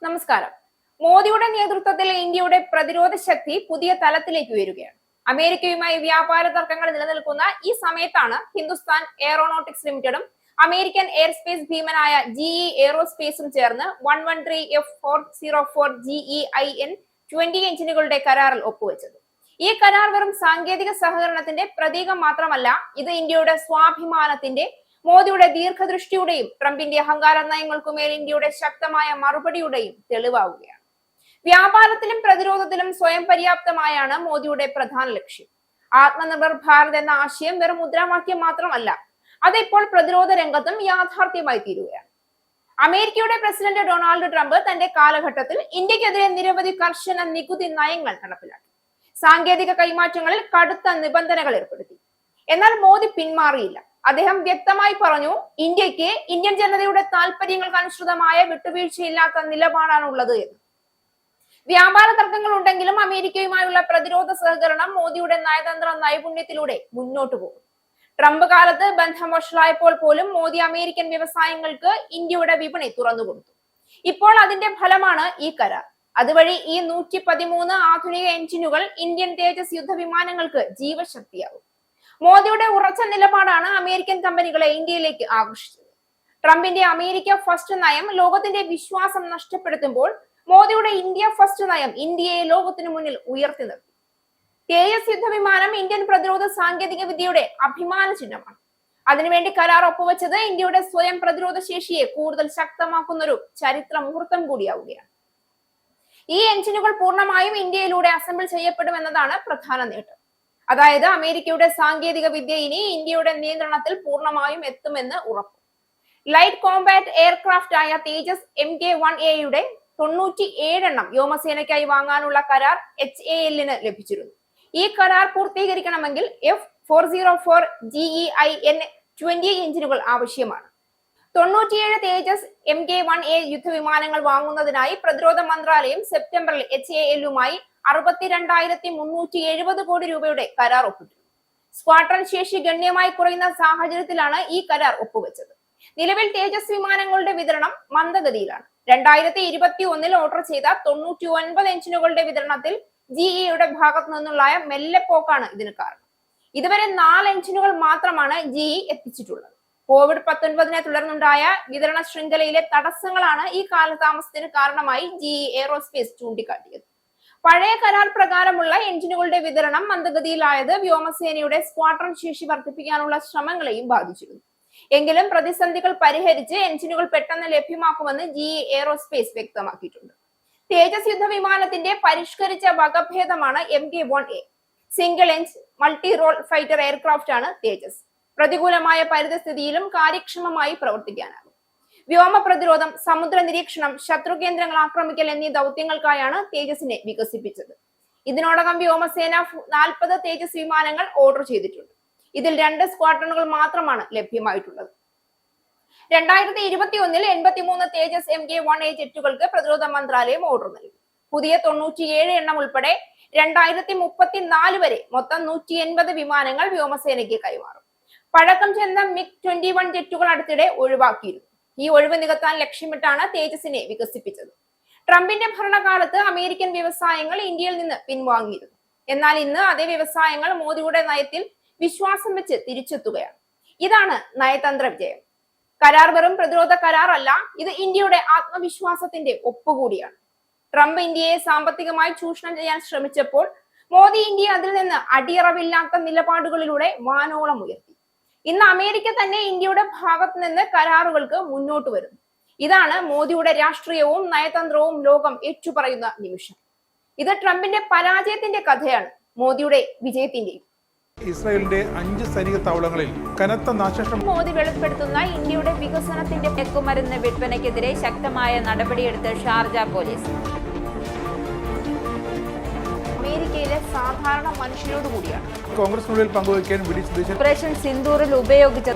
നമസ്കാരം. മോദിയുടെ നേതൃത്വത്തിൽ ഇന്ത്യയുടെ പ്രതിരോധ ശക്തി പുതിയ തലത്തിലേക്ക് ഉയരുകയാണ്. അമേരിക്കയുമായി വ്യാപാര തർക്കങ്ങൾ നിലനിൽക്കുന്ന ഈ സമയത്താണ് ഹിന്ദുസ്ഥാൻ എയറോനോട്ടിക്സ് ലിമിറ്റഡും അമേരിക്കൻ എയർസ്പേസ് ഭീമനായ GE എയ്റോസ്പേസും ചേർന്ന് 113F404 GEIN-20 എഞ്ചിനുകളുടെ കരാറിൽ ഒപ്പുവെച്ചത്. ഈ കരാർ വെറും സാങ്കേതിക സഹകരണത്തിന്റെ പ്രതീകം മാത്രമല്ല, ഇത് ഇന്ത്യയുടെ സ്വാഭിമാനത്തിന്റെ, മോദിയുടെ ദീർഘദൃഷ്ടിയുടെയും ട്രംപിന്റെ അഹങ്കാര നയങ്ങൾക്കുമേൽ ഇന്ത്യയുടെ ശക്തമായ മറുപടിയുടെയും തെളിവാവുകയാണ്. വ്യാപാരത്തിലും പ്രതിരോധത്തിലും സ്വയം പര്യാപ്തമായാണ് മോദിയുടെ പ്രധാന ലക്ഷ്യം. ആത്മനിർഭർ ഭാരത് എന്ന ആശയം വെറും മുദ്രാവാക്യം മാത്രമല്ല, അതിപ്പോൾ പ്രതിരോധ രംഗത്തും യാഥാർത്ഥ്യമായി തീരുകയാണ്. അമേരിക്കയുടെ പ്രസിഡന്റ് ഡൊണാൾഡ് ട്രംപ് തന്റെ കാലഘട്ടത്തിൽ ഇന്ത്യക്കെതിരെ നിരവധി കർശന നികുതി നയങ്ങൾ നടപ്പിലാക്കി. സാങ്കേതിക കൈമാറ്റങ്ങളിൽ കടുത്ത നിബന്ധനകൾ ഏർപ്പെടുത്തി. എന്നാൽ മോദി പിന്മാറിയില്ല. അദ്ദേഹം വ്യക്തമായി പറഞ്ഞു, ഇന്ത്യക്ക് ഇന്ത്യൻ ജനതയുടെ താല്പര്യങ്ങൾക്ക് അനുസൃതമായ വിട്ടുവീഴ്ചയില്ലാത്ത നിലപാടാണുള്ളത് എന്ന്. വ്യാപാര തർക്കങ്ങൾ ഉണ്ടെങ്കിലും അമേരിക്കയുമായുള്ള പ്രതിരോധ സഹകരണം മോദിയുടെ നയതന്ത്ര നൈപുണ്യത്തിലൂടെ മുന്നോട്ടു പോകും. ട്രംപ് കാലത്ത് ബന്ധം വഷളായപ്പോൾ പോലും മോദി അമേരിക്കൻ വ്യവസായങ്ങൾക്ക് ഇന്ത്യയുടെ വിപണി തുറന്നുകൊടുത്തു. ഇപ്പോൾ അതിന്റെ ഫലമാണ് ഈ കരാർ. അതുവഴി ഈ 113 ആധുനിക എഞ്ചിനുകൾ ഇന്ത്യൻ തേജസ് യുദ്ധവിമാനങ്ങൾക്ക് ജീവശക്തിയാകും. മോദിയുടെ ഉറച്ച നിലപാടാണ് അമേരിക്കൻ കമ്പനികളെ ഇന്ത്യയിലേക്ക് ആകർഷിച്ചത്. ട്രംപിന്റെ അമേരിക്ക ഫസ്റ്റ് നയം ലോകത്തിന്റെ വിശ്വാസം നഷ്ടപ്പെടുത്തുമ്പോൾ മോദിയുടെ ഇന്ത്യ ഫസ്റ്റ് നയം ഇന്ത്യയെ ലോകത്തിനു മുന്നിൽ ഉയർത്തി നിർത്തി. തേജസ് യുദ്ധവിമാനം ഇന്ത്യൻ പ്രതിരോധ സാങ്കേതിക വിദ്യയുടെ അഭിമാന ചിഹ്നമാണ്. അതിനുവേണ്ടി കരാർ ഒപ്പുവെച്ചത് ഇന്ത്യയുടെ സ്വയം പ്രതിരോധ ശേഷിയെ കൂടുതൽ ശക്തമാക്കുന്നൊരു ചരിത്ര മുഹൂർത്തം കൂടിയാവുകയാണ്. ഈ എഞ്ചിനുകൾ പൂർണ്ണമായും ഇന്ത്യയിലൂടെ അസംബിൾ ചെയ്യപ്പെടുമെന്നതാണ് പ്രധാന നേട്ടം. അതായത് അമേരിക്കയുടെ സാങ്കേതിക വിദ്യ ഇനി ഇന്ത്യയുടെ നിയന്ത്രണത്തിൽ പൂർണ്ണമായും എത്തുമെന്ന് ഉറപ്പ്. ലൈറ്റ് കോംബാറ്റ് എയർക്രാഫ്റ്റ് ആയ തേജസ് MK-1A 97 എണ്ണം വ്യോമസേനയ്ക്കായി വാങ്ങാനുള്ള കരാർ HAL-ന് ലഭിച്ചിരുന്നു. ഈ കരാർ പൂർത്തീകരിക്കണമെങ്കിൽ F404 GEIN-20 എഞ്ചിനുകൾ ആവശ്യമാണ്. 97 തേജസ് MK-1A യുദ്ധവിമാനങ്ങൾ വാങ്ങുന്നതിനായി പ്രതിരോധ മന്ത്രാലയം സെപ്റ്റംബറിൽ HAL-യുമായി 62,370 കോടി രൂപയുടെ കരാർ ഒപ്പിട്ടു. സ്ക്വാഡ്രൺ ശേഷി ഗണ്യമായി കുറയുന്ന സാഹചര്യത്തിലാണ് ഈ കരാർ ഒപ്പുവെച്ചത്. നിലവിൽ തേജസ് വിമാനങ്ങളുടെ വിതരണം മന്ദഗതിയിലാണ്. 2021 ഓർഡർ ചെയ്ത 99 എഞ്ചിനുകളുടെ വിതരണത്തിൽ GE-യുടെ ഭാഗത്തു നിന്നുള്ള മെല്ലെപ്പോക്കാണ് ഇതിന് കാരണം. ഇതുവരെ 4 എഞ്ചിനുകൾ മാത്രമാണ് GE എത്തിച്ചിട്ടുള്ളത്. COVID-19 തുടർന്നുണ്ടായ വിതരണ ശൃംഖലയിലെ തടസ്സങ്ങളാണ് ഈ കാലതാമസത്തിന് കാരണമായി GE എയ്റോസ്പേസ് ചൂണ്ടിക്കാട്ടിയത്. പഴയ കരാർ പ്രകാരമുള്ള എഞ്ചിനുകളുടെ വിതരണം മന്ദഗതിയിലായത് വ്യോമസേനയുടെ സ്ക്വാഡ്രൺ ശേഷി വർദ്ധിപ്പിക്കാനുള്ള ശ്രമങ്ങളെയും ബാധിച്ചിരുന്നു. എങ്കിലും പ്രതിസന്ധികൾ പരിഹരിച്ച് എഞ്ചിനുകൾ പെട്ടെന്ന് ലഭ്യമാക്കുമെന്ന് GE എയ്റോസ്പേസ് വ്യക്തമാക്കിയിട്ടുണ്ട്. തേജസ് യുദ്ധവിമാനത്തിന്റെ പരിഷ്കരിച്ച വകഭേദമാണ് MK-1A. Single engine multi role fighter aircraft ആണ് തേജസ്. പ്രതികൂലമായ പരിതസ്ഥിതിയിലും കാര്യക്ഷമമായി പ്രവർത്തിക്കാനാകും. വ്യോമ പ്രതിരോധം, സമുദ്ര നിരീക്ഷണം, ശത്രു കേന്ദ്രങ്ങൾ ആക്രമിക്കൽ എന്നീ ദൗത്യങ്ങൾക്കായാണ് തേജസിനെ വികസിപ്പിച്ചത്. ഇതിനോടകം വ്യോമസേന 40 തേജസ് വിമാനങ്ങൾ ഓർഡർ ചെയ്തിട്ടുണ്ട്. ഇതിൽ 2 സ്ക്വാഡ്രണുകൾ മാത്രമാണ് ലഭ്യമായിട്ടുള്ളത്. 2021 83 തേജസ് MK-1A ജെറ്റുകൾക്ക് പ്രതിരോധ മന്ത്രാലയം ഓർഡർ നൽകി. പുതിയ 97 എണ്ണം ഉൾപ്പെടെ 2034 വരെ മൊത്തം 180 വിമാനങ്ങൾ വ്യോമസേനയ്ക്ക് കൈമാറും. പഴക്കം ചെന്ന MiG-21 ജെറ്റുകൾ അടുത്തിടെ ഒഴിവാക്കിയിരുന്നു. ഈ ഒഴിവ് നികത്താൻ ലക്ഷ്യമിട്ടാണ് തേജസിനെ വികസിപ്പിച്ചത്. ട്രംപിന്റെ ഭരണകാലത്ത് അമേരിക്കൻ വ്യവസായങ്ങൾ ഇന്ത്യയിൽ നിന്ന് പിൻവാങ്ങിയിരുന്നു. എന്നാൽ ഇന്ന് അതേ വ്യവസായങ്ങൾ മോദിയുടെ നയത്തിൽ വിശ്വാസം വെച്ച് തിരിച്ചെത്തുകയാണ്. ഇതാണ് നയതന്ത്ര വിജയം. കരാർ വെറും പ്രതിരോധ കരാർ അല്ല, ഇത് ഇന്ത്യയുടെ ആത്മവിശ്വാസത്തിന്റെ ഒപ്പുകൂടിയാണ്. ട്രംപ് ഇന്ത്യയെ സാമ്പത്തികമായി ചൂഷണം ചെയ്യാൻ ശ്രമിച്ചപ്പോൾ മോദി ഇന്ത്യയെ അതിൽ നിന്ന് അടിയറവില്ലാത്ത നിലപാടുകളിലൂടെ വാനോളം ഉയർത്തി. ഇന്ന് അമേരിക്ക തന്നെ ഇന്ത്യയുടെ ഭാഗത്ത് നിന്ന് കരാറുകൾക്ക് മുന്നോട്ട് വരുന്നു. ഇതാണ് മോദിയുടെ രാഷ്ട്രീയവും നയതന്ത്രവും ലോകം ഏറ്റുപറയുന്ന നിമിഷം. ഇത് ട്രംപിന്റെ പരാജയത്തിന്റെ കഥയാണ്, മോദിയുടെ വിജയത്തിന്റെയും. ഇസ്രായേലിന്റെ 5 സൈനിക താവളങ്ങളിൽ കനത്ത നാശനഷ്ടം. മോദി വെളിപ്പെടുത്തുന്ന ഇന്ത്യയുടെ വികസനത്തിന്റെ മയക്കുമരുന്ന് വിൽപ്പനയ്ക്കെതിരെ ശക്തമായ നടപടിയെടുത്ത് ഷാർജ പോലീസ്. അമേരിക്കയിലെ സാധാരണ മനുഷ്യരോട് കൂടിയാണ് കോൺഗ്രസിനുള്ളിൽ പങ്കുവയ്ക്കാൻ ഓപ്പറേഷൻ സിന്ദൂറിൽ ഉപയോഗിച്ച